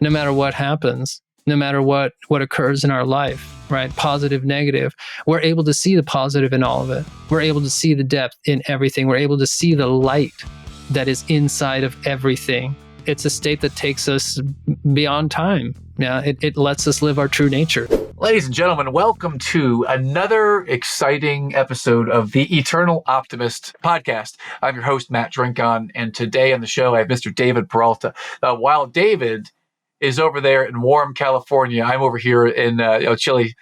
no matter what happens, no matter what occurs in our life, right? Positive, negative, we're able to see the positive in all of it. We're able to see the depth in everything. We're able to see the light that is inside of everything. It's a state that takes us beyond time. Yeah, it lets us live our true nature. Ladies and gentlemen, welcome to another exciting episode of the Eternal Optimist podcast. I'm your host, Matt Drinkon, and today on the show, I have Mr. David Peralta. While David is over there in warm California, I'm over here in chilly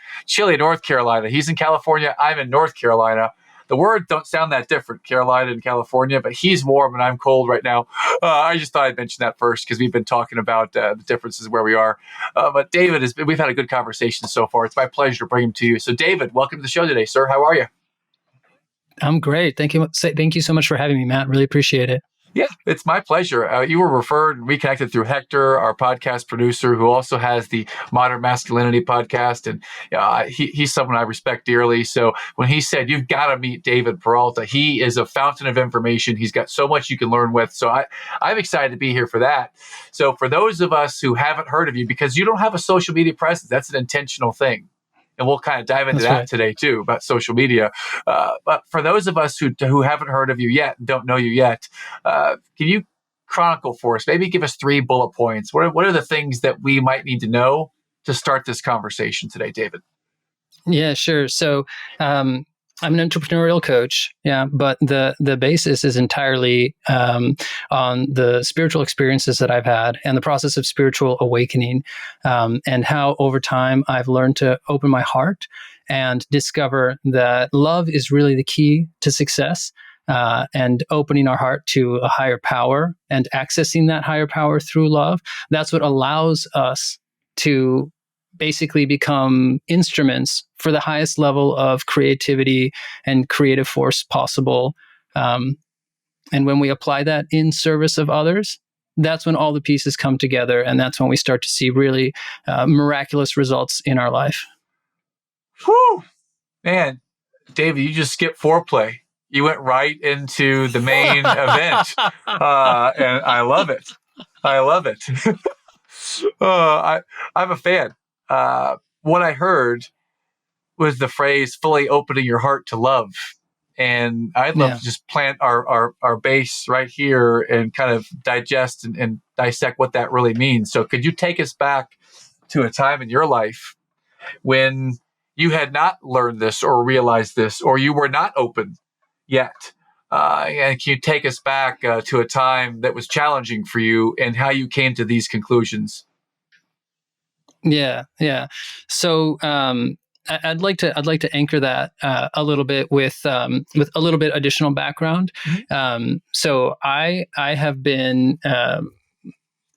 North Carolina. He's in California, I'm in North Carolina. The words don't sound that different, Carolina and California, but he's warm and I'm cold right now. I just thought I'd mention that first because we've been talking about the differences where we are. But David, we've had a good conversation so far. It's my pleasure to bring him to you. So David, welcome to the show today, sir. How are you? I'm great. Thank you so much for having me, Matt. Really appreciate it. Yeah, it's my pleasure. You were referred and reconnected through Hector, our podcast producer, who also has the Modern Masculinity podcast. And he's someone I respect dearly. So when he said, you've got to meet David Peralta, he is a fountain of information. He's got so much you can learn with. So I'm excited to be here for that. So for those of us who haven't heard of you, because you don't have a social media presence, that's an intentional thing. And we'll kind of dive into that today, too, about social media. But for those of us who haven't heard of you yet, don't know you yet, can you chronicle for us? Maybe give us 3 bullet points. What are the things that we might need to know to start this conversation today, David? Yeah, sure. So I'm an entrepreneurial coach, but the basis is entirely on the spiritual experiences that I've had and the process of spiritual awakening, and how over time I've learned to open my heart and discover that love is really the key to success, and opening our heart to a higher power and accessing that higher power through love. That's what allows us to basically become instruments for the highest level of creativity and creative force possible. And when we apply that in service of others, that's when all the pieces come together. And that's when we start to see really miraculous results in our life. Whew! Man, David, you just skipped foreplay. You went right into the main event. And I love it. I'm a fan. What I heard was the phrase fully opening your heart to love. And I'd love to just plant our base right here and kind of digest and dissect what that really means. So could you take us back to a time in your life when you had not learned this or realized this, or you were not open yet? And can you take us back to a time that was challenging for you and how you came to these conclusions? Yeah. So I'd like to anchor that a little bit with a little bit additional background. Mm-hmm. So I have been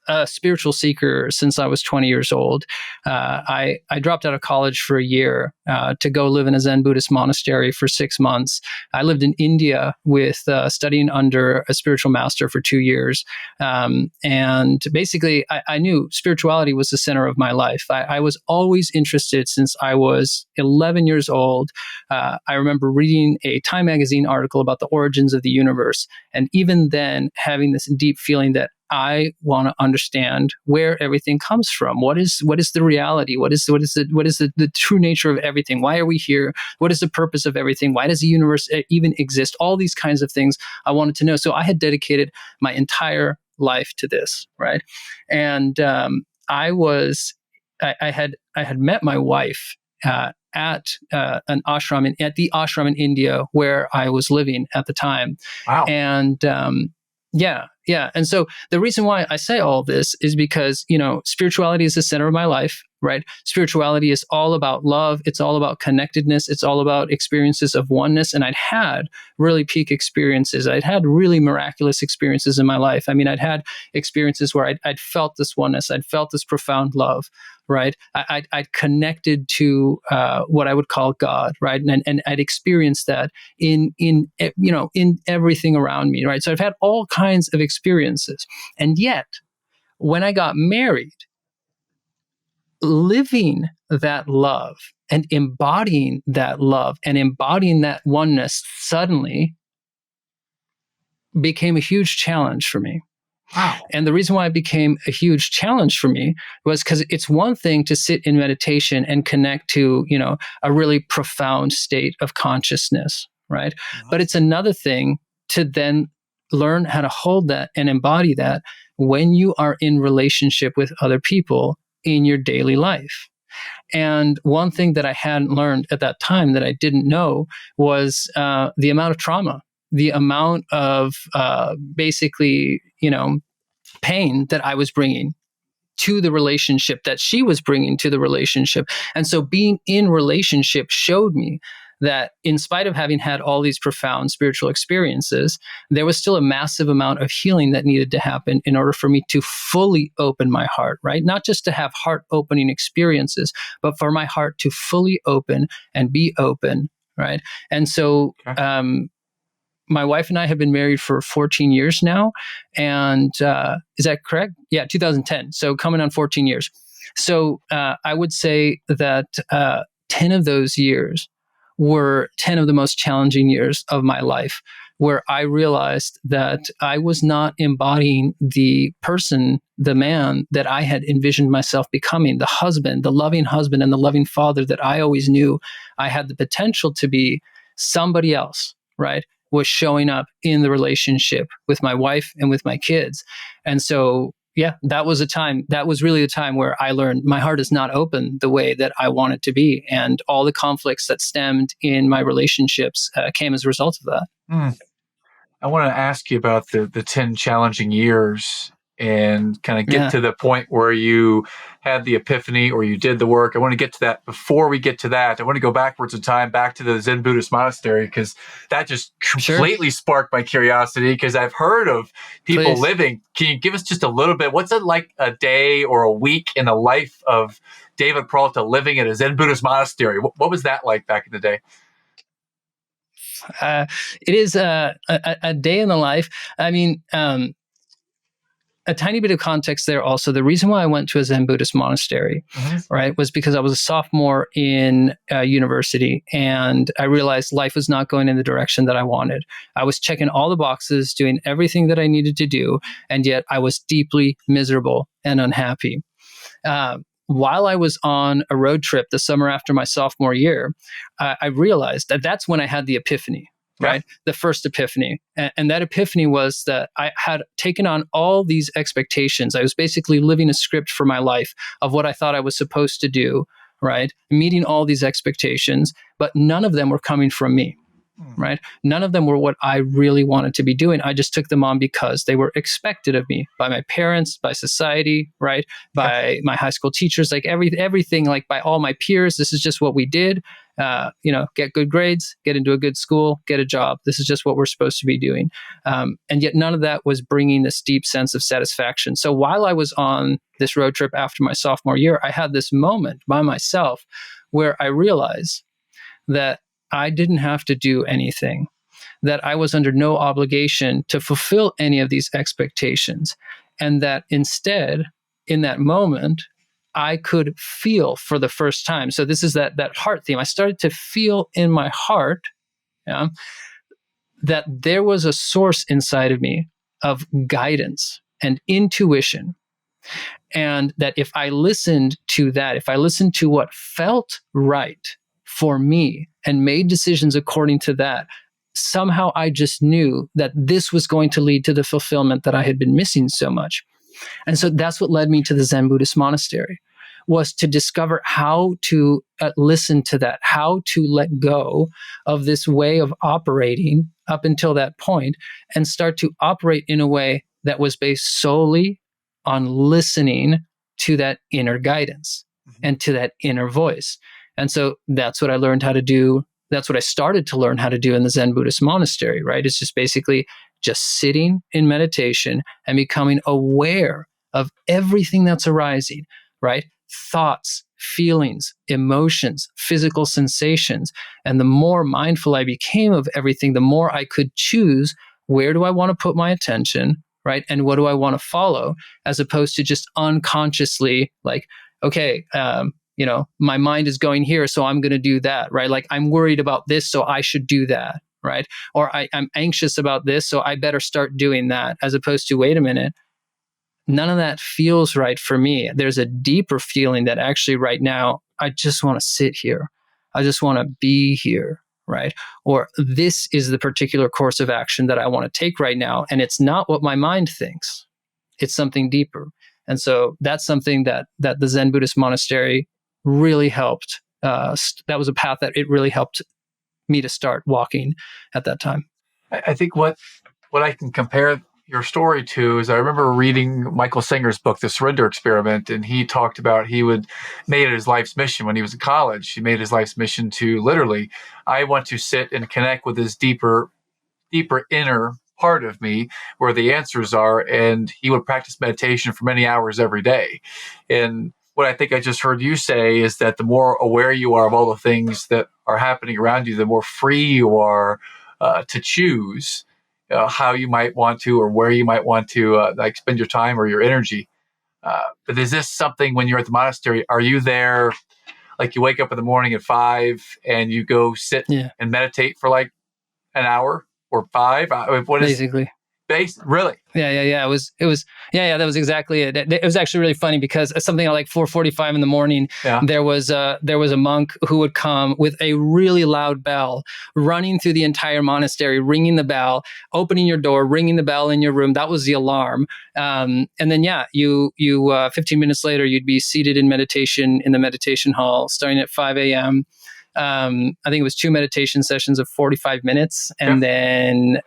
a spiritual seeker since I was 20 years old. I dropped out of college for a year to go live in a Zen Buddhist monastery for 6 months. I lived in India with studying under a spiritual master for 2 years. And basically, I knew spirituality was the center of my life. I was always interested since I was 11 years old. I remember reading a Time magazine article about the origins of the universe. And even then, having this deep feeling that I want to understand where everything comes from. What is the reality? What is the true nature of everything? Why are we here? What is the purpose of everything? Why does the universe even exist? All these kinds of things I wanted to know. So I had dedicated my entire life to this, right? And I had met my wife at an ashram at the ashram in India where I was living at the time. Wow. And Yeah. And so the reason why I say all this is because, spirituality is the center of my life, right? Spirituality is all about love. It's all about connectedness. It's all about experiences of oneness. And I'd had really peak experiences. I'd had really miraculous experiences in my life. I mean, I'd had experiences where I'd felt this oneness. I'd felt this profound love, right? I'd connected to what I would call God, right? And I'd experienced that in everything around me, right? So I've had all kinds of experiences. And yet, when I got married, living that love and embodying that love and embodying that oneness suddenly became a huge challenge for me. Wow. And the reason why it became a huge challenge for me was because it's one thing to sit in meditation and connect to, a really profound state of consciousness, right? But it's another thing to then learn how to hold that and embody that when you are in relationship with other people in your daily life. And one thing that I hadn't learned at that time that I didn't know was the amount of trauma, the amount of basically, pain that I was bringing to the relationship, that she was bringing to the relationship. And so being in relationship showed me that in spite of having had all these profound spiritual experiences, there was still a massive amount of healing that needed to happen in order for me to fully open my heart, right? Not just to have heart opening experiences, but for my heart to fully open and be open, right? And so, my wife and I have been married for 14 years now. And is that correct? Yeah, 2010. So coming on 14 years. So I would say that 10 of those years were 10 of the most challenging years of my life, where I realized that I was not embodying the person, the man that I had envisioned myself becoming, the husband, the loving husband and the loving father that I always knew I had the potential to be. Somebody else, right, was showing up in the relationship with my wife and with my kids. And so, that was really a time where I learned my heart is not open the way that I want it to be. And all the conflicts that stemmed in my relationships came as a result of that. I want to ask you about the 10 challenging years and kind of get to the point where you had the epiphany or you did the work. I want to get to that. Before we get to that, I want to go backwards in time, back to the Zen Buddhist monastery, because that just completely sparked my curiosity, because I've heard of people living. Can you give us just a little bit? What's it like a day or a week in the life of David Peralta living at a Zen Buddhist monastery? What was that like back in the day? It is a day in the life. I mean, a tiny bit of context there also. The reason why I went to a Zen Buddhist monastery, right, was because I was a sophomore in university, and I realized life was not going in the direction that I wanted. I was checking all the boxes, doing everything that I needed to do, and yet I was deeply miserable and unhappy. While I was on a road trip the summer after my sophomore year, I realized that that's when I had the epiphany. Right? The first epiphany. And that epiphany was that I had taken on all these expectations. I was basically living a script for my life of what I thought I was supposed to do, right? Meeting all these expectations, but none of them were coming from me, right? None of them were what I really wanted to be doing. I just took them on because they were expected of me by my parents, by society, right? By my high school teachers, like everything, like by all my peers. This is just what we did. Get good grades, get into a good school, get a job. This is just what we're supposed to be doing. And yet none of that was bringing this deep sense of satisfaction. So while I was on this road trip after my sophomore year, I had this moment by myself where I realized that I didn't have to do anything, that I was under no obligation to fulfill any of these expectations, and that instead, in that moment, I could feel for the first time. So this is that heart theme. I started to feel in my heart that there was a source inside of me of guidance and intuition. And that if I listened to that, if I listened to what felt right for me and made decisions according to that, somehow I just knew that this was going to lead to the fulfillment that I had been missing so much. And so that's what led me to the Zen Buddhist monastery, was to discover how to listen to that, how to let go of this way of operating up until that point and start to operate in a way that was based solely on listening to that inner guidance and to that inner voice. And so that's what I learned how to do. That's what I started to learn how to do in the Zen Buddhist monastery, right? It's just basically just sitting in meditation and becoming aware of everything that's arising, right? Thoughts, feelings, emotions, physical sensations. And the more mindful I became of everything, the more I could choose, where do I want to put my attention, right? And what do I want to follow, as opposed to just unconsciously like, okay, my mind is going here, so I'm going to do that, right? Like I'm worried about this, so I should do that, right? Or I'm anxious about this, so I better start doing that, as opposed to, wait a minute, none of that feels right for me. There's a deeper feeling that actually right now, I just want to sit here. I just want to be here, right? Or this is the particular course of action that I want to take right now. And it's not what my mind thinks. It's something deeper. And so that's something that the Zen Buddhist monastery really helped. That was a path that it really helped me to start walking at that time. I think what I can compare your story to is I remember reading Michael Singer's book, The Surrender Experiment, and he talked about made it his life's mission when he was in college. He made his life's mission to literally, I want to sit and connect with this deeper inner part of me where the answers are. And he would practice meditation for many hours every day. And what I think I just heard you say is that the more aware you are of all the things that are happening around you, the more free you are to choose how you might want to or where you might want to spend your time or your energy. But is this something when you're at the monastery, are you there, like you wake up in the morning at 5 and you go sit and meditate for like an hour or 5? What is basically? Really? Yeah. It was. That was exactly it. It was actually really funny because something like 4:45 in the morning, there was a monk who would come with a really loud bell, running through the entire monastery, ringing the bell, opening your door, ringing the bell in your room. That was the alarm. And then you 15 minutes later, you'd be seated in meditation in the meditation hall, starting at 5 a.m. I think it was 2 meditation sessions of 45 minutes. And then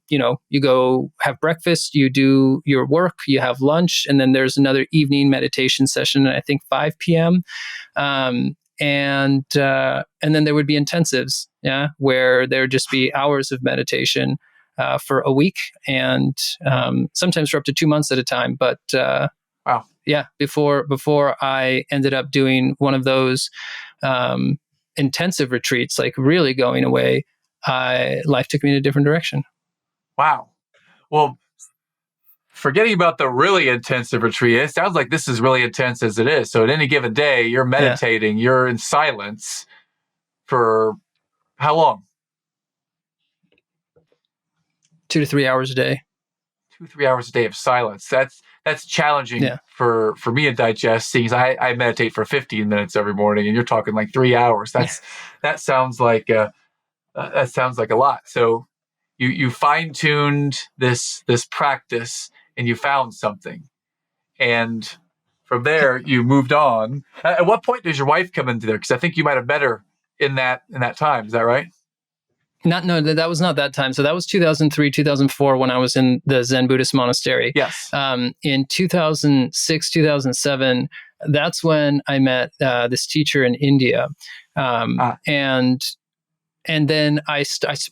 you go have breakfast, you do your work, you have lunch, and then there's another evening meditation session at I think 5 p.m. And then there would be intensives, where there'd just be hours of meditation for a week, and sometimes for up to 2 months at a time. But wow. Yeah, before I ended up doing one of those intensive retreats, like really going away, life took me in a different direction. Wow. Well, forgetting about the really intensive retreat, it sounds like this is really intense as it is. So at any given day, you're meditating, you're in silence for how long? 2 to 3 hours a day. 2-3 hours a day of silence. That's challenging for me to digest, seeing as I meditate for 15 minutes every morning, and you're talking like 3 hours. That sounds like a lot. So you fine-tuned this practice and you found something, and from there you moved on. At what point does your wife come into there? Because I think you might have met her in that time. Is that right? That was not that time. So that was 2003, 2004 when I was in the Zen Buddhist monastery. Yes. In 2006, 2007, that's when I met this teacher in India. And then I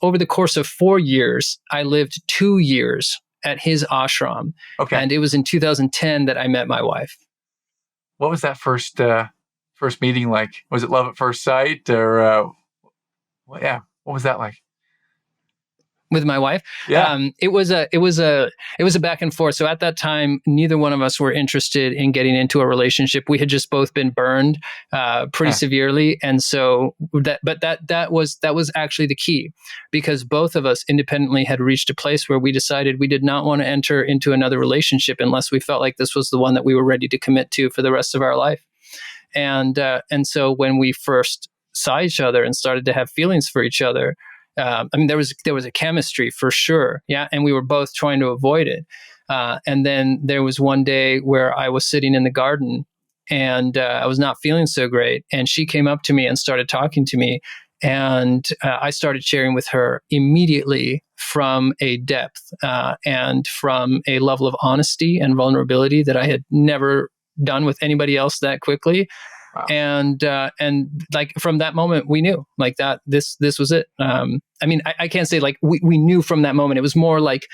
over the course of 4 years, I lived 2 years at his ashram. Okay. And it was in 2010 that I met my wife. What was that first meeting like? Was it love at first sight, or what was that like? With my wife? It was a back and forth. So at that time, neither one of us were interested in getting into a relationship. We had just both been burned pretty severely. And so that was actually the key, because both of us independently had reached a place where we decided we did not want to enter into another relationship unless we felt like this was the one that we were ready to commit to for the rest of our life. And so when we first saw each other and started to have feelings for each other, there was a chemistry for sure, and we were both trying to avoid it. And then there was one day where I was sitting in the garden and I was not feeling so great, and she came up to me and started talking to me, and I started sharing with her immediately from a depth and from a level of honesty and vulnerability that I had never done with anybody else that quickly. Wow. And like from that moment, we knew like that this was it. I can't say like we knew from that moment. It was more like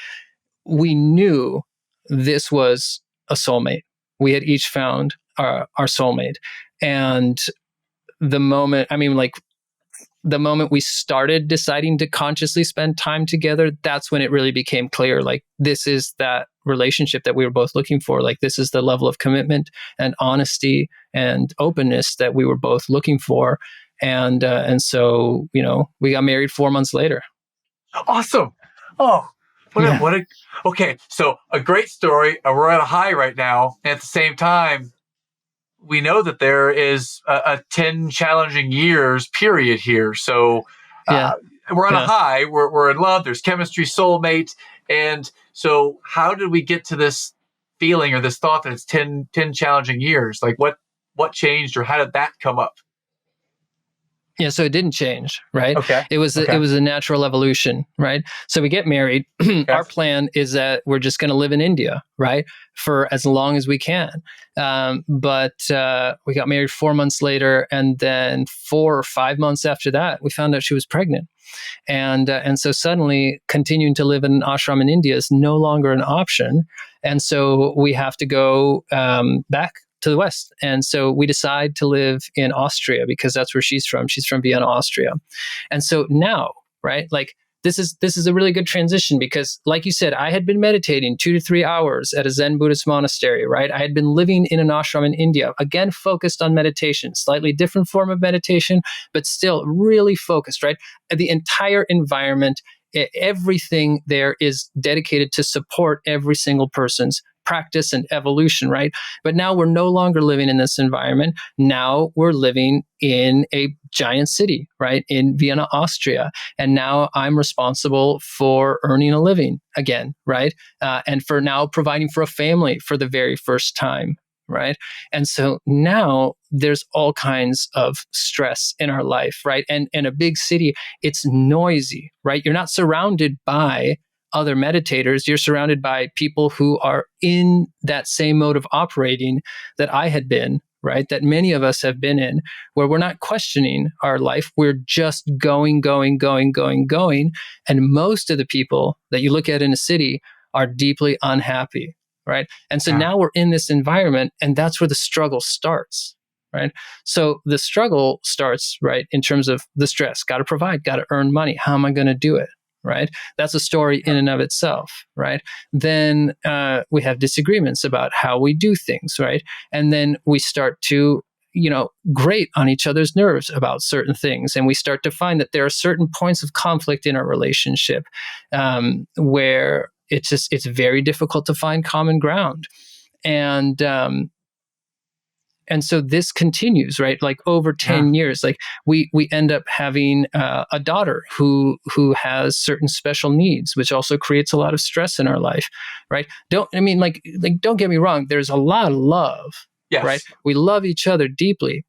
we knew this was a soulmate. We had each found our soulmate. And the moment we started deciding to consciously spend time together, that's when it really became clear, like this is that relationship that we were both looking for. Like this is the level of commitment and honesty and openness that we were both looking for. And so, we got married 4 months later. Awesome. Oh, Yeah. Okay. So a great story. We're at a high right now. And at the same time, we know that there is a 10 challenging years period here. So Yeah. we're on a Yeah. high. We're in love. There's chemistry, soulmate. And so how did we get to this feeling or this thought that it's 10 challenging years? Like what changed or how did that come up? Yeah, so it didn't change, right? Okay. It was Okay. a natural evolution, right? So we get married. Okay. Our plan is that we're just going to live in India, right, for as long as we can. But we got married 4 months later, and then 4 or 5 months after that, we found out she was pregnant, and so suddenly continuing to live in an ashram in India is no longer an option, and so we have to go back to the West. And so we decide to live in Austria because that's where she's from. She's from Vienna, Austria. And so now, right, like this is a really good transition because, like you said, I had been meditating 2 to 3 hours at a Zen Buddhist monastery, right? I had been living in an ashram in India, again, focused on meditation, slightly different form of meditation, but still really focused, right? The entire environment, everything there is dedicated to support every single person's practice and evolution, right? But now we're no longer living in this environment. Now we're living in a giant city, right? In Vienna, Austria. And now I'm responsible for earning a living again, right? And for now providing for a family for the very first time, right? And so now there's all kinds of stress in our life, right? And in a big city, it's noisy, right? You're not surrounded by other meditators. You're surrounded by people who are in that same mode of operating that I had been, right? That many of us have been in, where we're not questioning our life. We're just going, going, going, going, going. And most of the people that you look at in a city are deeply unhappy, right? And so now we're in this environment, and that's where the struggle starts, right? So the struggle starts, right, in terms of the stress. Got to provide, got to earn money. How am I going to do it? Right? That's a story in and of itself, right? Then we have disagreements about how we do things, right? And then we start to, grate on each other's nerves about certain things. And we start to find that there are certain points of conflict in our relationship where it's very difficult to find common ground. And so this continues, right? Like over 10 years, like we end up having a daughter who has certain special needs, which also creates a lot of stress in our life, right? Don't get me wrong. There's a lot of love, Yes. right? We love each other deeply,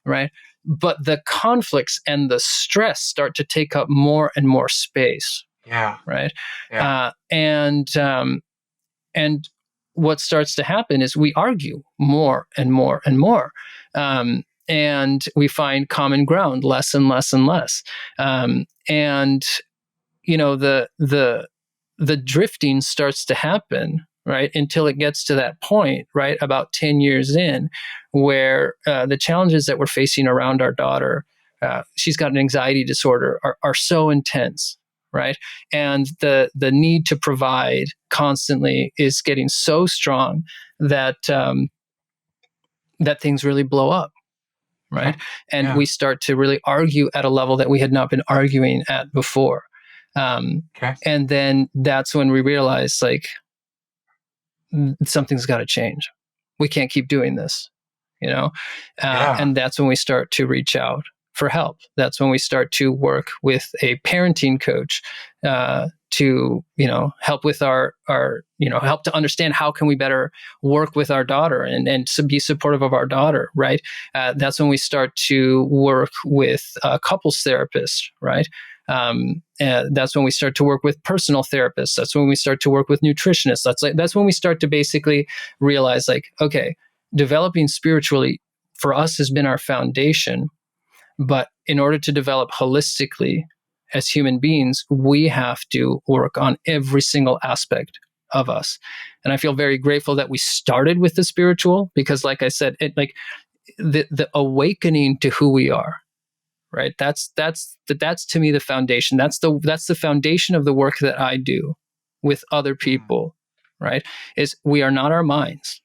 right? But the conflicts and the stress start to take up more and more space. Yeah. Right. Yeah. And what starts to happen is we argue more and more and more. And we find common ground less and less and less. And the drifting starts to happen, right, until it gets to that point, right, about 10 years in, where the challenges that we're facing around our daughter, she's got an anxiety disorder, are so intense, right? And the need to provide constantly is getting so strong that that things really blow up, right? And we start to really argue at a level that we had not been arguing at before. And then that's when we realize, like, something's got to change. We can't keep doing this, and that's when we start to reach out for help. That's when we start to work with a parenting coach to help with our help to understand how can we better work with our daughter and to be supportive of our daughter, right? That's when we start to work with couples therapists, right? And that's when we start to work with personal therapists. That's when we start to work with nutritionists. That's when we start to basically realize, like, okay, developing spiritually for us has been our foundation. But in order to develop holistically as human beings, we have to work on every single aspect of us. And I feel very grateful that we started with the spiritual, because, like I said, the awakening to who we are, right? That's to me the foundation. That's the foundation of the work that I do with other people, right? Is we are not our minds.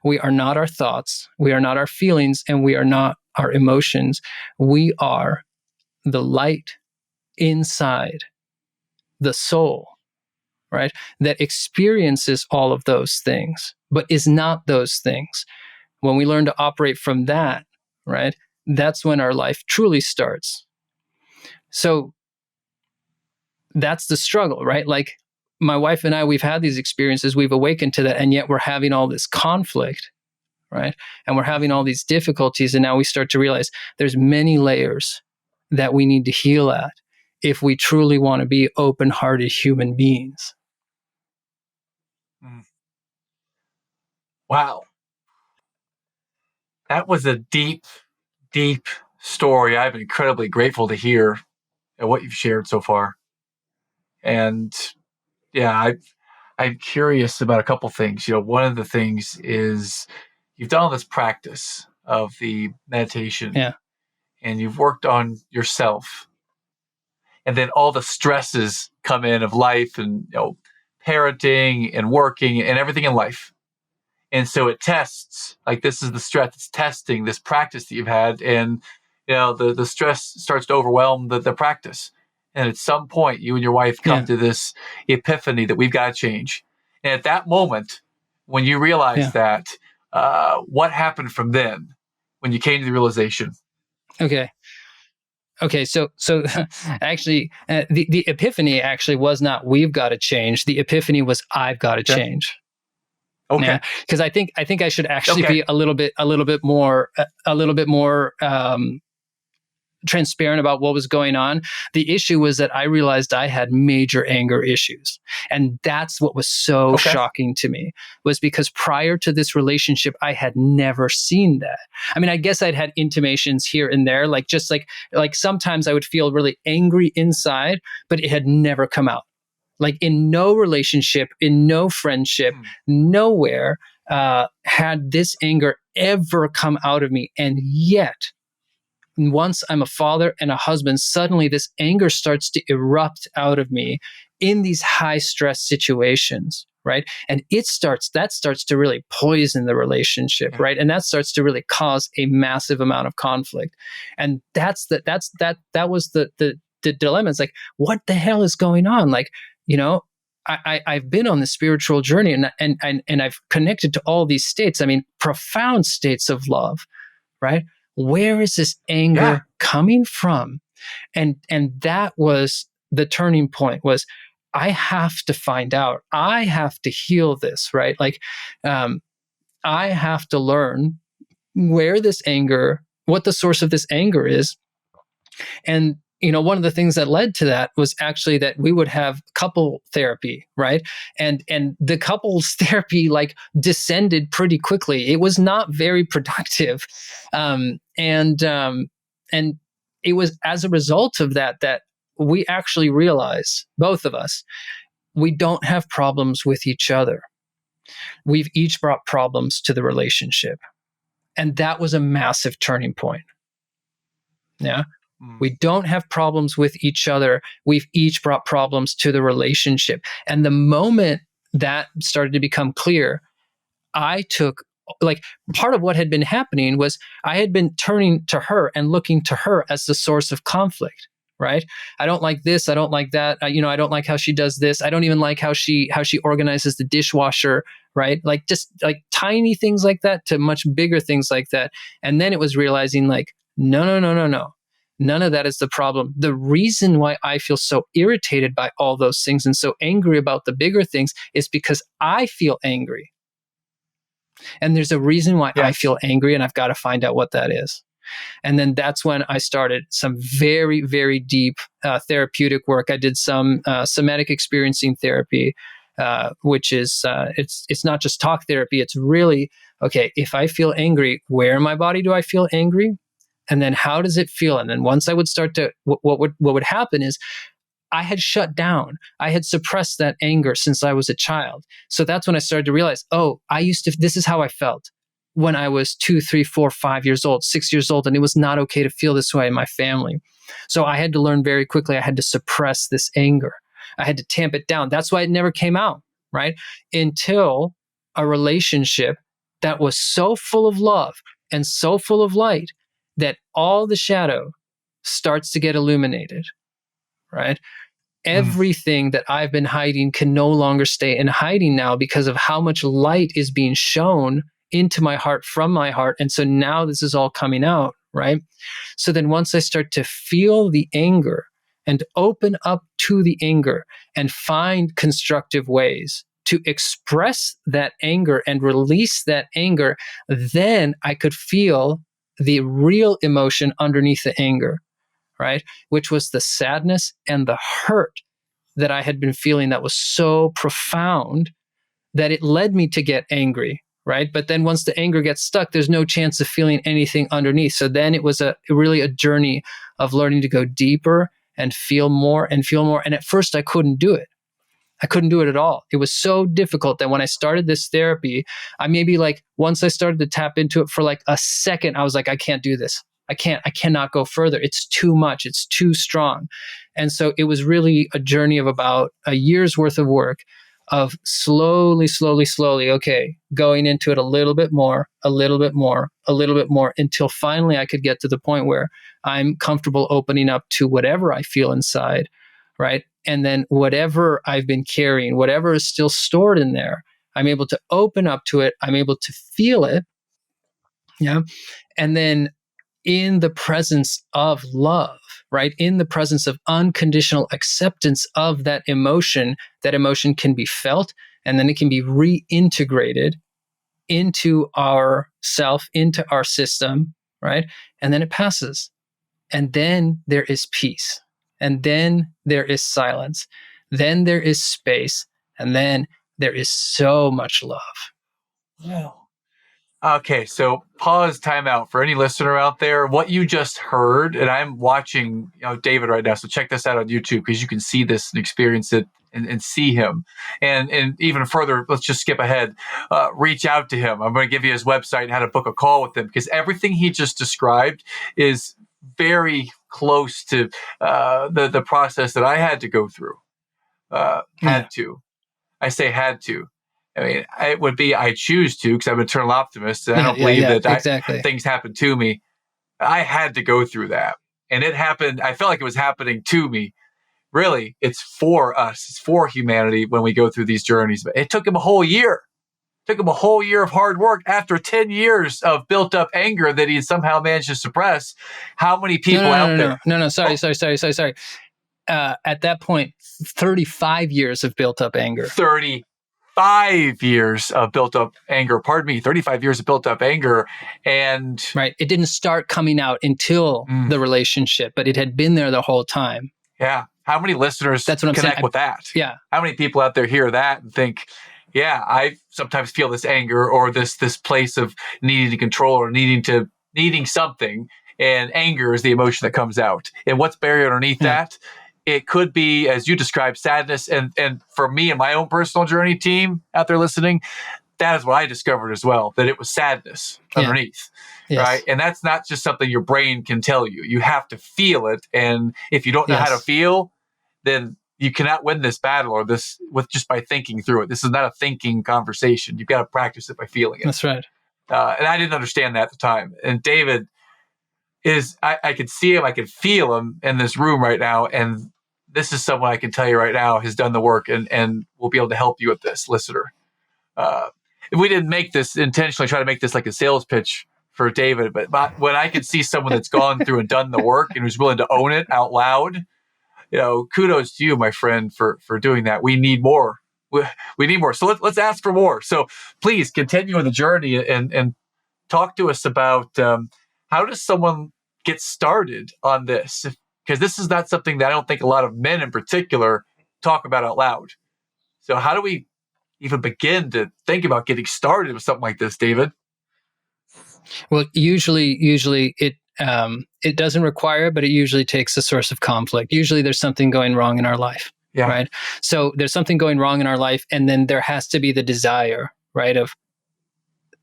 We are not our thoughts. We are not our feelings, and we are not our emotions. We are the light inside the soul, right? That experiences all of those things, but is not those things. When we learn to operate from that, right, that's when our life truly starts. So that's the struggle, right? Like my wife and I, we've had these experiences, we've awakened to that, and yet we're having all this conflict, right? And we're having all these difficulties, and now we start to realize there's many layers that we need to heal at if we truly want to be open-hearted human beings. Wow. That was a deep, deep story. I'm incredibly grateful to hear what you've shared so far. And yeah, I'm curious about a couple things. One of the things is you've done all this practice of the meditation, Yeah. and you've worked on yourself. And then all the stresses come in of life and parenting and working and everything in life. And so it tests, like this is the stress, it's testing this practice that you've had. And, the stress starts to overwhelm the practice. And at some point, you and your wife come to this epiphany that we've got to change. And at that moment, when you realize that, what happened from then when you came to the realization? Okay. So actually, the epiphany actually was not we've got to change. The epiphany was I've got to change. Okay. Yeah, because I think I should actually be a little bit more transparent about what was going on. The issue was that I realized I had major anger issues, and that's what was so shocking to me, was because prior to this relationship, I had never seen that. I mean, I guess I'd had intimations here and there, like sometimes I would feel really angry inside, but it had never come out. Like in no relationship, in no friendship, nowhere had this anger ever come out of me. And yet, once I'm a father and a husband, suddenly this anger starts to erupt out of me in these high stress situations, right? And that starts to really poison the relationship, right? And that starts to really cause a massive amount of conflict. And that was the dilemma. It's like, what the hell is going on? Like, I've been on the spiritual journey and I've connected to all these states. I mean, profound states of love, right? Where is this anger coming from? And that was the turning point, was I have to find out. I have to heal this, right? Like, I have to learn what the source of this anger is. And one of the things that led to that was actually that we would have couple therapy, right? And the couples therapy like descended pretty quickly. It was not very productive, and it was as a result of that we actually realized, both of us, we don't have problems with each other. We've each brought problems to the relationship, and that was a massive turning point. Yeah. We don't have problems with each other. We've each brought problems to the relationship. And the moment that started to become clear, I took, like, part of what had been happening was I had been turning to her and looking to her as the source of conflict, right? I don't like this. I don't like that. I don't like how she does this. I don't even like how she organizes the dishwasher, right? Like just like tiny things like that to much bigger things like that. And then it was realizing like, no. None of that is the problem. The reason why I feel so irritated by all those things and so angry about the bigger things is because I feel angry. And there's a reason why I feel angry, and I've got to find out what that is. And then that's when I started some very, very deep therapeutic work. I did some somatic experiencing therapy, which is it's not just talk therapy. It's really, okay, if I feel angry, where in my body do I feel angry? And then how does it feel? And then once I would start to, what would happen is I had shut down. I had suppressed that anger since I was a child. So that's when I started to realize, this is how I felt when I was 2, 3, 4, 5 years old, 6 years old. And it was not okay to feel this way in my family. So I had to learn very quickly. I had to suppress this anger. I had to tamp it down. That's why it never came out, right? Until a relationship that was so full of love and so full of light that all the shadow starts to get illuminated, right? Everything that I've been hiding can no longer stay in hiding now because of how much light is being shown into my heart from my heart. And so now this is all coming out, right? So then once I start to feel the anger and open up to the anger and find constructive ways to express that anger and release that anger, then I could feel the real emotion underneath the anger, right? Which was the sadness and the hurt that I had been feeling that was so profound that it led me to get angry, right? But then once the anger gets stuck, there's no chance of feeling anything underneath. So then it was really a journey of learning to go deeper and feel more and feel more. And at first I couldn't do it. I couldn't do it at all. It was so difficult that when I started this therapy, I maybe once I started to tap into it for a second, I was like, I can't do this. I cannot go further. It's too much. It's too strong. And so it was really a journey of about a year's worth of work of slowly, okay, going into it a little bit more, until finally I could get to the point where I'm comfortable opening up to whatever I feel inside, right? And then whatever I've been carrying, whatever is still stored in there, I'm able to open up to it. I'm able to feel it. Yeah. And then in the presence of love, right? In the presence of unconditional acceptance of that emotion can be felt, and then it can be reintegrated into our self, into our system, right? And then it passes. And then there is peace. And then there is silence. Then there is space. And then there is so much love. Wow. Okay, so pause, time out for any listener out there. What you just heard, and I'm watching David right now, so check this out on YouTube because you can see this and experience it and see him. And even further, let's just skip ahead. Reach out to him. I'm going to give you his website and how to book a call with him because everything he just described is very close to the process that I had to go through. Had to. I say had to. I mean, it would be I choose to because I'm an eternal optimist. And I don't believe that exactly. things happen to me. I had to go through that. And it happened. I felt like it was happening to me. Really, it's for us. It's for humanity when we go through these journeys. But it took him a whole year. It took him a whole year of hard work after 10 years of built up anger that he had somehow managed to suppress. How many people out there? No. Sorry. At that point, 35 years of built up anger. 35 years of built up anger. Pardon me, 35 years of built up anger. And right. It didn't start coming out until the relationship, but it had been there the whole time. Yeah. How many listeners connect with that? Yeah. How many people out there hear that and think, yeah, I sometimes feel this anger or this place of needing to control or needing something. And anger is the emotion that comes out. And what's buried underneath that? It could be, as you described, sadness. And for me and my own personal journey, team out there listening, that is what I discovered as well, that it was sadness underneath, right? And that's not just something your brain can tell you. You have to feel it. And if you don't know how to feel, then you cannot win this battle or this with just by thinking through it. This is not a thinking conversation. You've got to practice it by feeling it. That's right. And I didn't understand that at the time. And David I could see him, I could feel him in this room right now. And this is someone I can tell you right now has done the work and will be able to help you with this, listener. We didn't make this intentionally, try to make this like a sales pitch for David, but when I could see someone that's gone through and done the work and who's willing to own it out loud, kudos to you, my friend, for doing that. We need more. We need more. So let's ask for more. So please continue on the journey and talk to us about how does someone get started on this? Because this is not something that I don't think a lot of men in particular talk about out loud. So how do we even begin to think about getting started with something like this, David? Well, usually it doesn't require, but it usually takes a source of conflict. Usually there's something going wrong in our life, right? So there's something going wrong in our life, and then there has to be the desire, right, of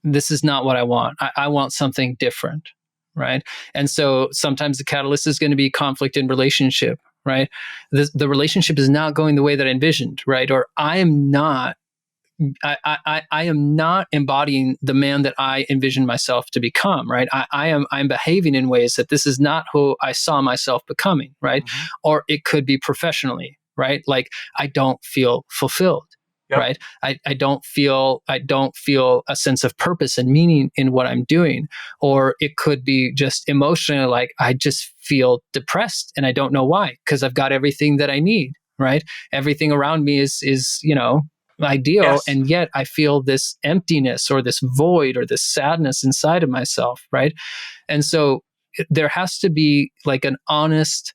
this is not what I want. I want something different, right? And so sometimes the catalyst is going to be conflict in relationship, right? The relationship is not going the way that I envisioned, right? Or I am not embodying the man that I envisioned myself to become, right? I'm behaving in ways that this is not who I saw myself becoming, right? Mm-hmm. Or it could be professionally, right? Like I don't feel fulfilled. Yep. Right. I don't feel a sense of purpose and meaning in what I'm doing. Or it could be just emotionally like I just feel depressed and I don't know why, because I've got everything that I need. Right. Everything around me is, ideal. Yes. And yet I feel this emptiness or this void or this sadness inside of myself. Right. And so there has to be like an honest,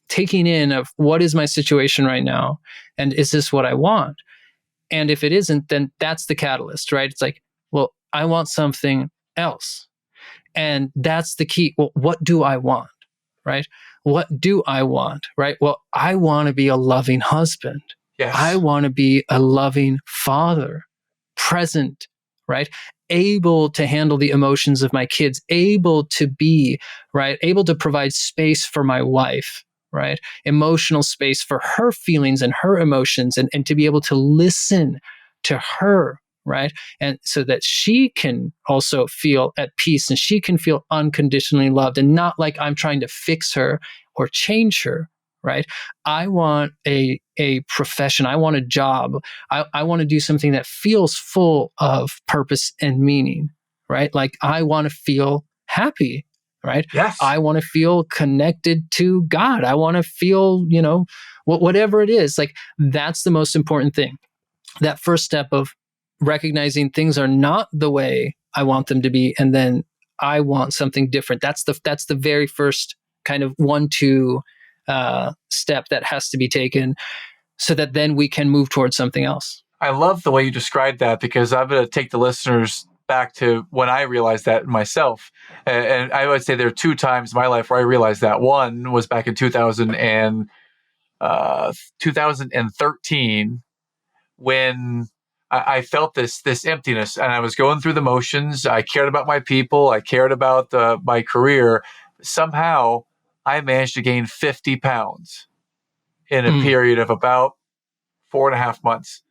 taking in of what is my situation right now, and is this what I want? And if it isn't, then that's the catalyst, right? It's like, well, I want something else. And that's the key. Well, what do I want? Right? What do I want? Right? Well, I want to be a loving husband. Yes. I want to be a loving father, present, right? Able to handle the emotions of my kids, able to be, right? Able to provide space for my wife, right? Emotional space for her feelings and her emotions, and to be able to listen to her, right? And so that she can also feel at peace and she can feel unconditionally loved and not like I'm trying to fix her or change her, right? I want a profession. I want a job. I want to do something that feels full of purpose and meaning, right? Like I want to feel happy, right? Yes. I want to feel connected to God. I want to feel, whatever it is. Like that's the most important thing. That first step of recognizing things are not the way I want them to be, and then I want something different. That's the very first kind of 1-2 step that has to be taken, so that then we can move towards something else. I love the way you described that, because I'm going to take the listeners back to when I realized that myself. And I would say there are 2 times in my life where I realized that. One was back in 2013, when I felt this emptiness, and I was going through the motions. I cared about my people. I cared about my career. Somehow I managed to gain 50 pounds in a period of about 4.5 months.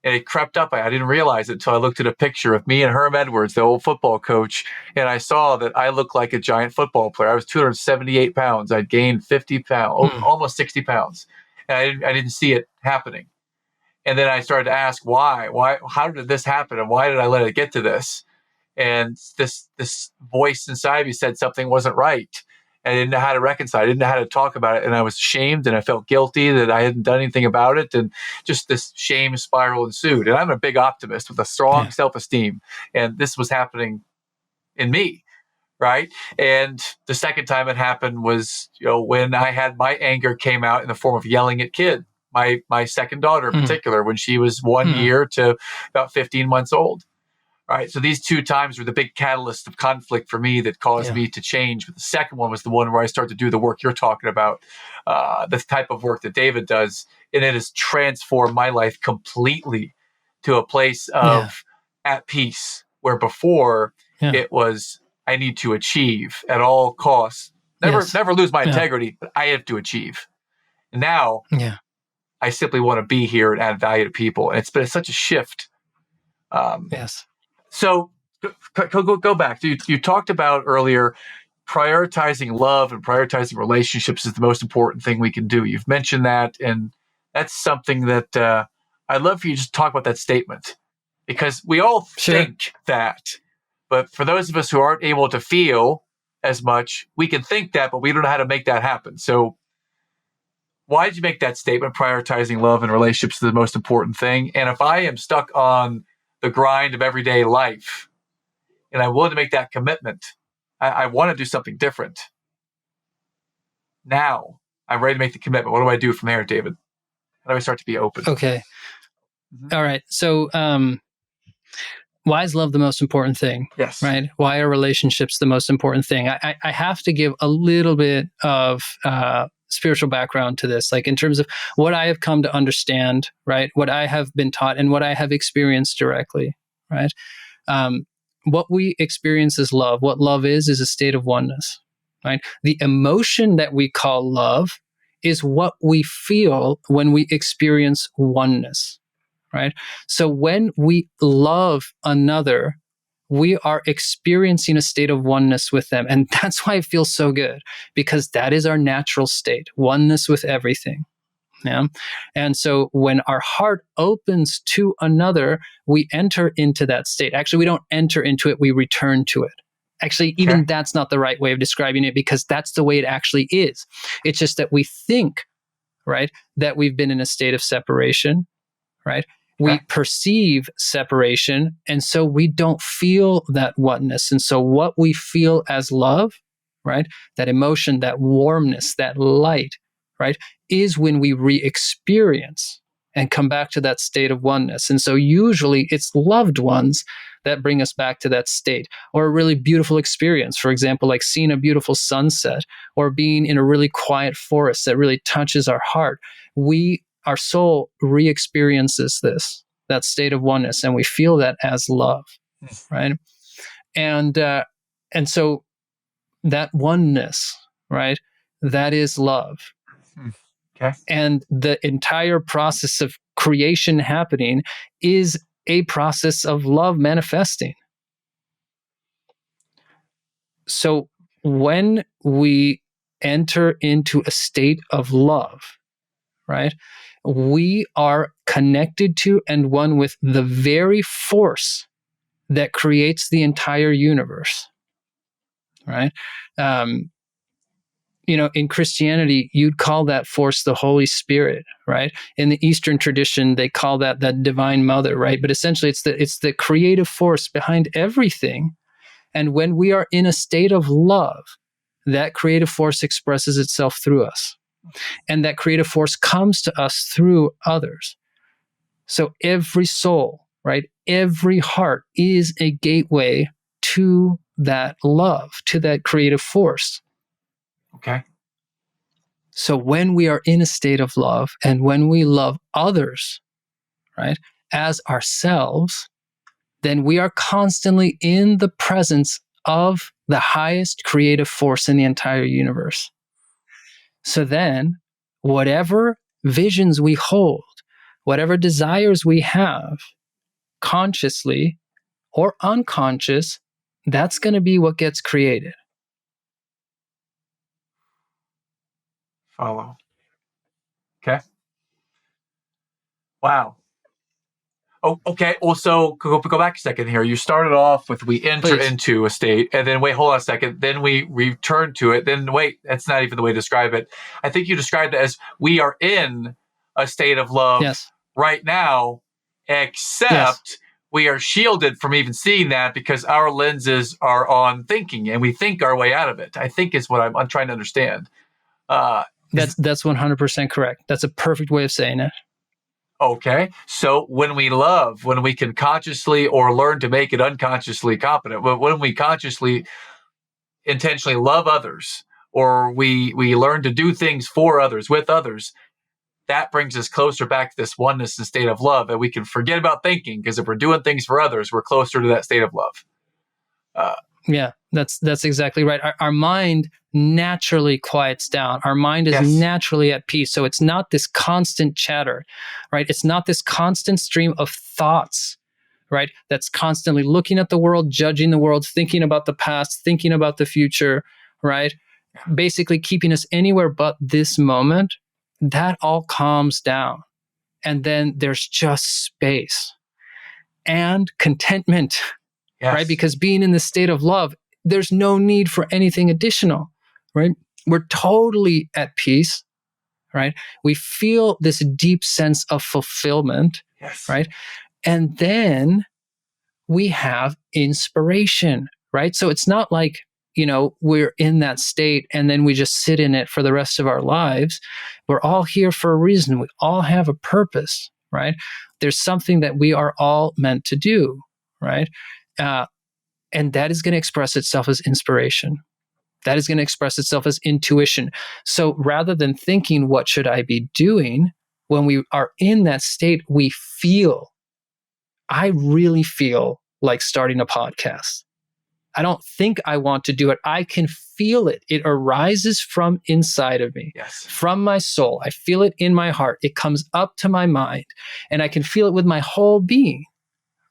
And it crept up. I didn't realize it until I looked at a picture of me and Herm Edwards, the old football coach, and I saw that I looked like a giant football player. I was 278 pounds. I'd gained 50 pounds, almost 60 pounds. And I didn't see it happening. And then I started to ask why, how did this happen? And why did I let it get to this? And this voice inside me said something wasn't right. I didn't know how to reconcile. I didn't know how to talk about it. And I was ashamed, and I felt guilty that I hadn't done anything about it. And just this shame spiral ensued. And I'm a big optimist with a strong self-esteem. And this was happening in me, right? And the second time it happened was, when I had my anger came out in the form of yelling at kids. My second daughter in particular, when she was 1 year to about 15 months old. Right. So these 2 times were the big catalyst of conflict for me that caused me to change. But the second one was the one where I started to do the work you're talking about, the type of work that David does. And it has transformed my life completely to a place of at peace, where before it was, I need to achieve at all costs. Never lose my integrity, but I have to achieve. And now I simply want to be here and add value to people. And it's been such a shift. So go back. You talked about earlier prioritizing love and prioritizing relationships is the most important thing we can do. You've mentioned that, and that's something that I'd love for you to just talk about that statement, because we all think that. But for those of us who aren't able to feel as much, we can think that, but we don't know how to make that happen. So why did you make that statement, prioritizing love and relationships is the most important thing? And if I am stuck on the grind of everyday life, and I'm willing to make that commitment, I want to do something different. Now I'm ready to make the commitment. What do I do from there, David? How do I start to be open? Okay. All right. So, why is love the most important thing? Yes. Right. Why are relationships the most important thing? I have to give a little bit of spiritual background to this, like in terms of what I have come to understand, right? What I have been taught and what I have experienced directly, right? What we experience as love, what love is a state of oneness, right? The emotion that we call love is what we feel when we experience oneness, right? So when we love another, we are experiencing a state of oneness with them. And that's why it feels so good, because that is our natural state, oneness with everything. Yeah. And so when our heart opens to another, we enter into that state. Actually, we don't enter into it, we return to it. Actually, even that's not the right way of describing it, because that's the way it actually is. It's just that we think, right, that we've been in a state of separation, right? We perceive separation, and so we don't feel that oneness. And so what we feel as love, right, that emotion, that warmness, that light, right, is when we re-experience and come back to that state of oneness. And so usually it's loved ones that bring us back to that state, or a really beautiful experience. For example, like seeing a beautiful sunset, or being in a really quiet forest that really touches our heart. Our soul re-experiences that state of oneness, and we feel that as love, right? And so that oneness, right, that is love. Okay. And the entire process of creation happening is a process of love manifesting. So when we enter into a state of love, right, we are connected to and one with the very force that creates the entire universe, right? In Christianity, you'd call that force the Holy Spirit, right? In the Eastern tradition, they call that divine mother, right? But essentially, it's the creative force behind everything. And when we are in a state of love, that creative force expresses itself through us. And that creative force comes to us through others. So every soul, right, every heart is a gateway to that love, to that creative force. Okay. So when we are in a state of love, and when we love others, right, as ourselves, then we are constantly in the presence of the highest creative force in the entire universe. So then, whatever visions we hold, whatever desires we have, consciously or unconscious, that's going to be what gets created. Follow. Okay. Wow. Oh, okay. Well, so go back a second here. You started off with we enter Please. into a state, and then wait, hold on a second. Then we return to it. Then wait, that's not even the way to describe it. I think you described it as we are in a state of love right now, except we are shielded from even seeing that because our lenses are on thinking, and we think our way out of it. I think is what I'm trying to understand. That's 100% correct. That's a perfect way of saying it. Okay. So when we love, when we can consciously or learn to make it unconsciously competent, when we consciously, intentionally love others, or we learn to do things for others, with others, that brings us closer back to this oneness and state of love. And we can forget about thinking, because if we're doing things for others, we're closer to that state of love. Yeah, that's exactly right. Our mind naturally quiets down. Our mind is naturally at peace. So it's not this constant chatter, right? It's not this constant stream of thoughts, right? That's constantly looking at the world, judging the world, thinking about the past, thinking about the future, right? Basically keeping us anywhere but this moment. That all calms down. And then there's just space and contentment. Right? Because being in the state of love, there's no need for anything additional, right? We're totally at peace, right? We feel this deep sense of fulfillment, right? And then we have inspiration, right? So it's not like, we're in that state and then we just sit in it for the rest of our lives. We're all here for a reason. We all have a purpose, right? There's something that we are all meant to do, right? And that is going to express itself as inspiration. That is going to express itself as intuition. So rather than thinking, what should I be doing? When we are in that state, I really feel like starting a podcast. I don't think I want to do it. I can feel it. It arises from inside of me, from my soul. I feel it in my heart. It comes up to my mind, and I can feel it with my whole being,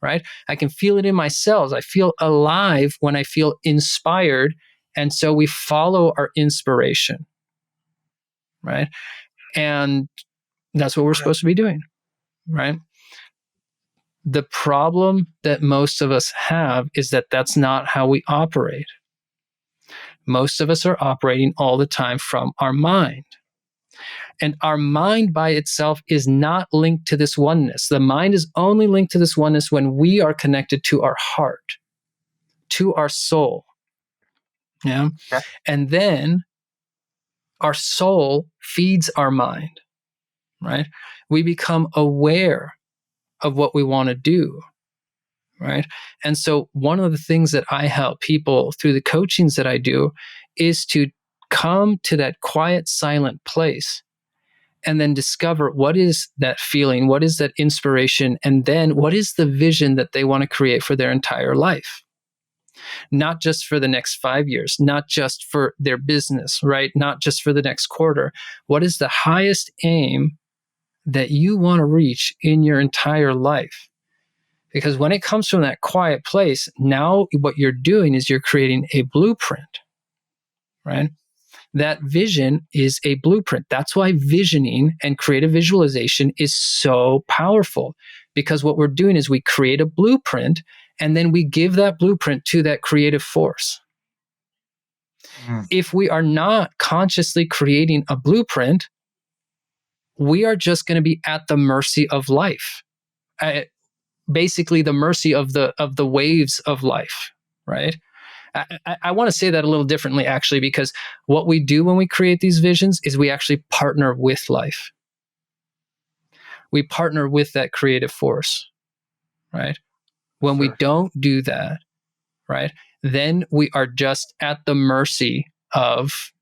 right? I can feel it in my cells. I feel alive when I feel inspired. And so we follow our inspiration, right? And that's what we're supposed to be doing, right? The problem that most of us have is that that's not how we operate. Most of us are operating all the time from our mind. And our mind by itself is not linked to this oneness. The mind is only linked to this oneness when we are connected to our heart, to our soul. Yeah. Okay. And then our soul feeds our mind, right? We become aware of what we want to do, right? And so one of the things that I help people through the coachings that I do is to come to that quiet, silent place and then discover what is that feeling, what is that inspiration, and then what is the vision that they want to create for their entire life. Not just for the next 5 years, not just for their business, right? Not just for the next quarter. What is the highest aim that you want to reach in your entire life? Because when it comes from that quiet place, now what you're doing is you're creating a blueprint, right? That vision is a blueprint. That's why visioning and creative visualization is so powerful, because what we're doing is we create a blueprint and then we give that blueprint to that creative force. If we are not consciously creating a blueprint, we are just going to be at the mercy of life. Basically the mercy of the waves of life, right? I want to say that a little differently, actually, because what we do when we create these visions is we actually partner with life. We partner with that creative force, right? When we don't do that, right, then we are just at the mercy of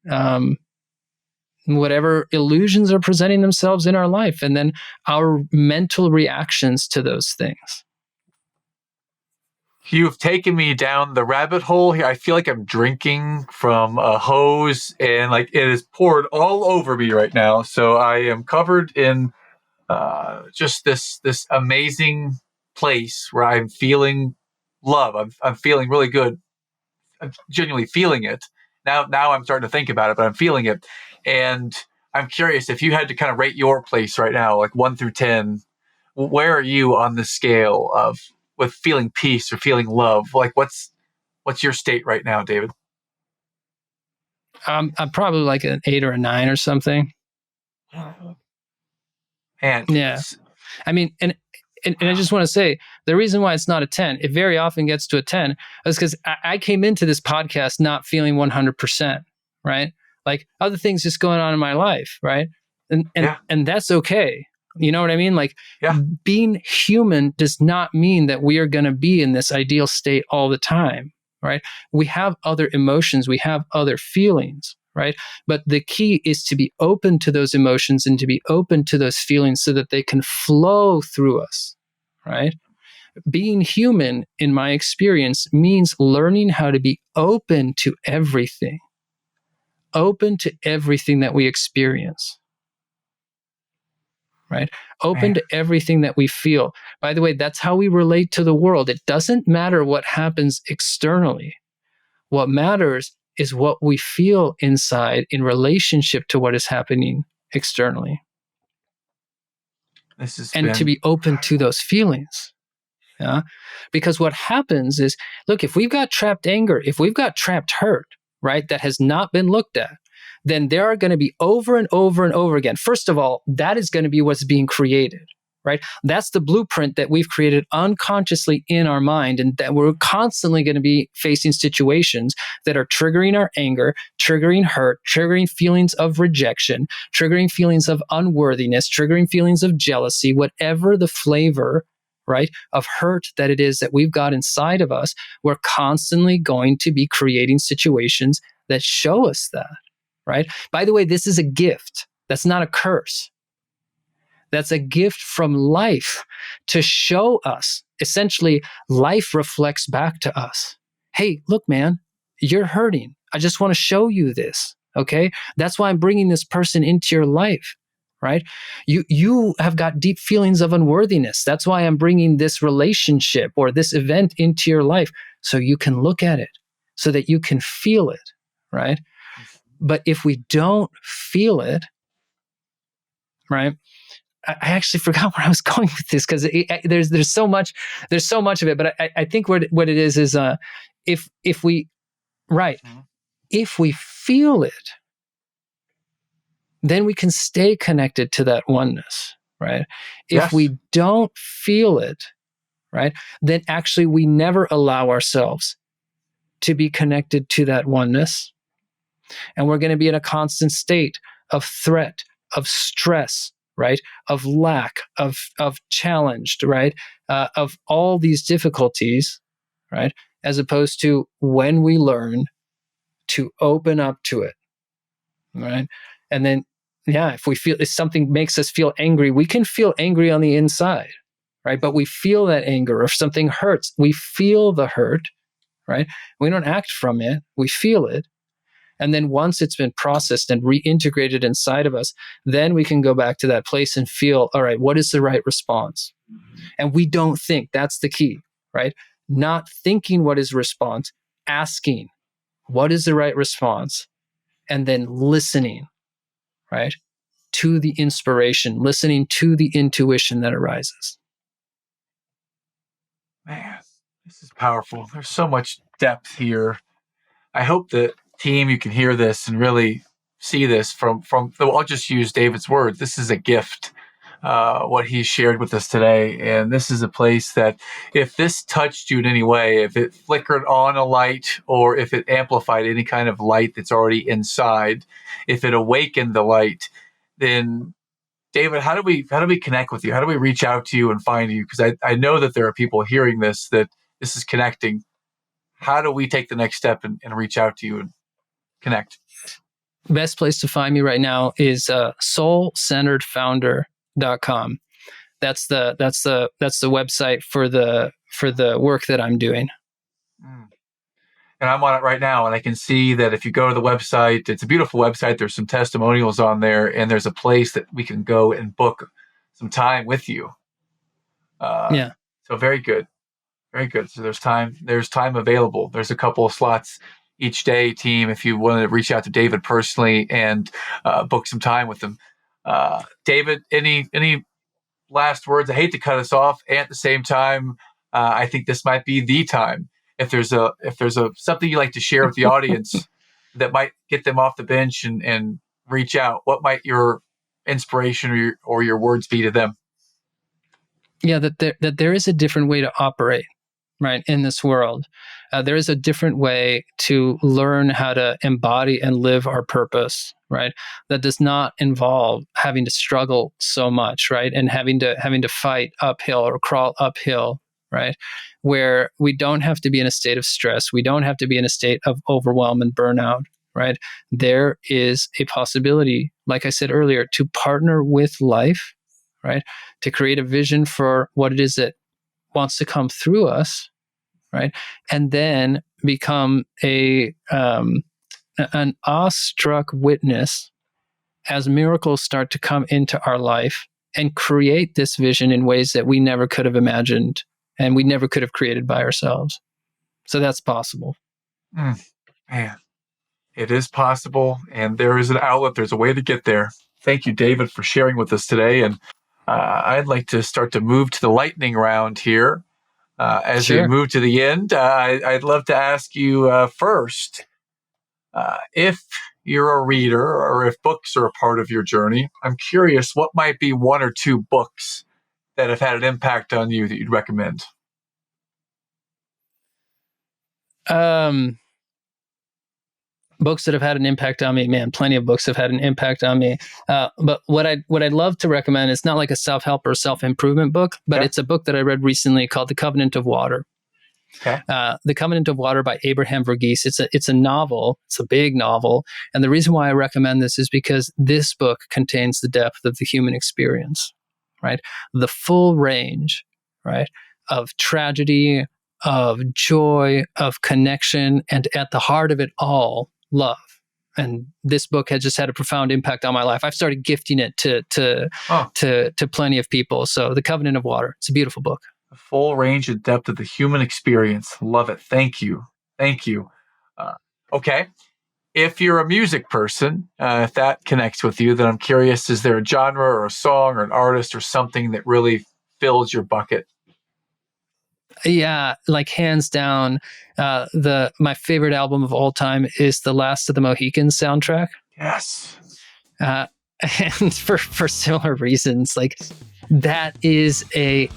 whatever illusions are presenting themselves in our life, and then our mental reactions to those things. You've taken me down the rabbit hole here. I feel like I'm drinking from a hose, and like it is poured all over me right now. So I am covered in just this amazing place where I'm feeling love. I'm feeling really good. I'm genuinely feeling it. Now I'm starting to think about it, but I'm feeling it. And I'm curious if you had to kind of rate your place right now, like 1 through 10, where are you on the scale of with feeling peace or feeling love? Like what's your state right now, David? I'm probably like an 8 or a 9 or something. And yeah, I mean, and I just want to say the reason why it's not a 10, it very often gets to a 10, is because I came into this podcast not feeling 100%, right? Like other things just going on in my life, right? And that's okay. You know what I mean? Like being human does not mean that we are going to be in this ideal state all the time, right? We have other emotions, we have other feelings, right? But the key is to be open to those emotions and to be open to those feelings so that they can flow through us, right? Being human, in my experience, means learning how to be open to everything that we experience, right? Open to everything that we feel. By the way, that's how we relate to the world. It doesn't matter what happens externally. What matters is what we feel inside in relationship to what is happening externally. To be open to those feelings. Yeah. Because what happens is, look, if we've got trapped anger, if we've got trapped hurt, right, that has not been looked at, then there are going to be over and over and over again. First of all, that is going to be what's being created, right? That's the blueprint that we've created unconsciously in our mind, and that we're constantly going to be facing situations that are triggering our anger, triggering hurt, triggering feelings of rejection, triggering feelings of unworthiness, triggering feelings of jealousy, whatever the flavor, right, of hurt that it is that we've got inside of us. We're constantly going to be creating situations that show us that. Right? By the way, this is a gift. That's not a curse. That's a gift from life to show us. Essentially, life reflects back to us. Hey, look, man, you're hurting. I just want to show you this. Okay? That's why I'm bringing this person into your life. right? You have got deep feelings of unworthiness. That's why I'm bringing this relationship or this event into your life, so you can look at it, so that you can feel it, right? But if we don't feel it, right? I actually forgot where I was going with this, because there's so much of it. But I think what it is if we right if we feel it, then we can stay connected to that oneness, right? If Yes. we don't feel it, right, then actually we never allow ourselves to be connected to that oneness, and we're going to be in a constant state of threat, of stress, right, of lack, of challenged, right, of all these difficulties, right, as opposed to when we learn to open up to it, right, and then if something makes us feel angry, we can feel angry on the inside, right, but we feel that anger. If something hurts, we feel the hurt, right, we don't act from it, we feel it. And then once it's been processed and reintegrated inside of us, then we can go back to that place and feel, all right, what is the right response? And we don't think. That's the key, right? Not thinking what is response, asking what is the right response, and then listening, right, to the inspiration, listening to the intuition that arises. Man, this is powerful. There's so much depth here. I hope that team, you can hear this and really see this from. I'll just use David's words. This is a gift, what he shared with us today, and this is a place that, if this touched you in any way, if it flickered on a light, or if it amplified any kind of light that's already inside, if it awakened the light, then David, how do we connect with you? How do we reach out to you and find you? Because I know that there are people hearing this, that this is connecting. How do we take the next step and reach out to you and connect? Best place to find me right now is soulcenteredfounder.com. That's the website for the work that I'm doing. And I'm on it right now, and I can see that if you go to the website, it's a beautiful website. There's some testimonials on there, and there's a place that we can go and book some time with you. Yeah. So very good. Very good. So there's time available. There's a couple of slots each day, team, if you want to reach out to David personally and book some time with him. David, any last words? I hate to cut us off. And at the same time, I think this might be the time. If there's a something you'd like to share with the audience that might get them off the bench and reach out, what might your inspiration or your words be to them? Yeah, that there is a different way to operate, right, in this world. There is a different way to learn how to embody and live our purpose, right? That does not involve having to struggle so much, right, and having to fight uphill or crawl uphill, right? Where we don't have to be in a state of stress, we don't have to be in a state of overwhelm and burnout, right? There is a possibility, like I said earlier, to partner with life, right? To create a vision for what it is that wants to come through us, right? And then become an awestruck witness as miracles start to come into our life and create this vision in ways that we never could have imagined and we never could have created by ourselves. So that's possible. Man, it is possible, and there is an outlet. There's a way to get there. Thank you, David, for sharing with us today. And I'd like to start to move to the lightning round here. As Sure. we move to the end, I'd love to ask you first, if you're a reader or if books are a part of your journey, I'm curious, what might be one or two books that have had an impact on you that you'd recommend? Books that have had an impact on me, man, plenty of books have had an impact on me. But what I'd love to recommend is not like a self-help or self-improvement book, but it's a book that I read recently called The Covenant of Water. Okay. The Covenant of Water by Abraham Verghese. It's a novel. It's a big novel. And the reason why I recommend this is because this book contains the depth of the human experience, right? The full range, right, of tragedy, of joy, of connection, and at the heart of it all, love. and this book has just had a profound impact on my life. I've started gifting it to plenty of people. So The Covenant of Water, it's a beautiful book. The full range and depth of the human experience. Love it. Thank you. Okay. If you're a music person, if that connects with you, then I'm curious, is there a genre or a song or an artist or something that really fills your bucket? Yeah, like hands down, my favorite album of all time is the Last of the Mohicans soundtrack. Yes. And for similar reasons, like that is a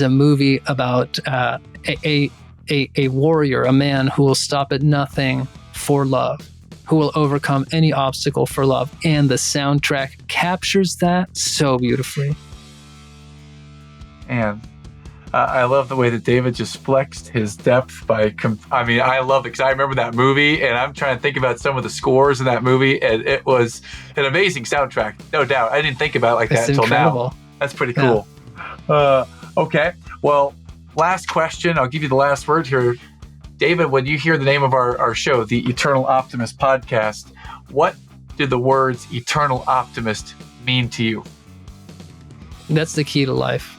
movie about a warrior, a man who will stop at nothing for love, who will overcome any obstacle for love, and the soundtrack captures that so beautifully. And I love the way that David just flexed his depth I love it because I remember that movie, and I'm trying to think about some of the scores in that movie, and it was an amazing soundtrack, no doubt. I didn't think about it like that until now. That's pretty cool. Yeah. Okay. Well, last question. I'll give you the last word here. David, when you hear the name of our show, the Eternal Optimist Podcast, what do the words Eternal Optimist mean to you? That's the key to life.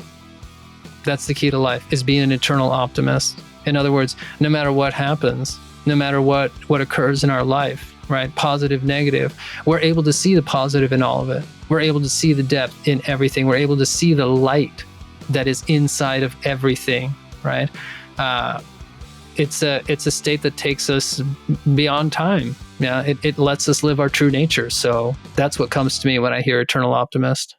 That's the key to life, is being an eternal optimist. In other words, no matter what happens, no matter what occurs in our life, right? Positive, negative, we're able to see the positive in all of it. We're able to see the depth in everything. We're able to see the light that is inside of everything, right? It's a state that takes us beyond time. Yeah, it lets us live our true nature. So that's what comes to me when I hear eternal optimist.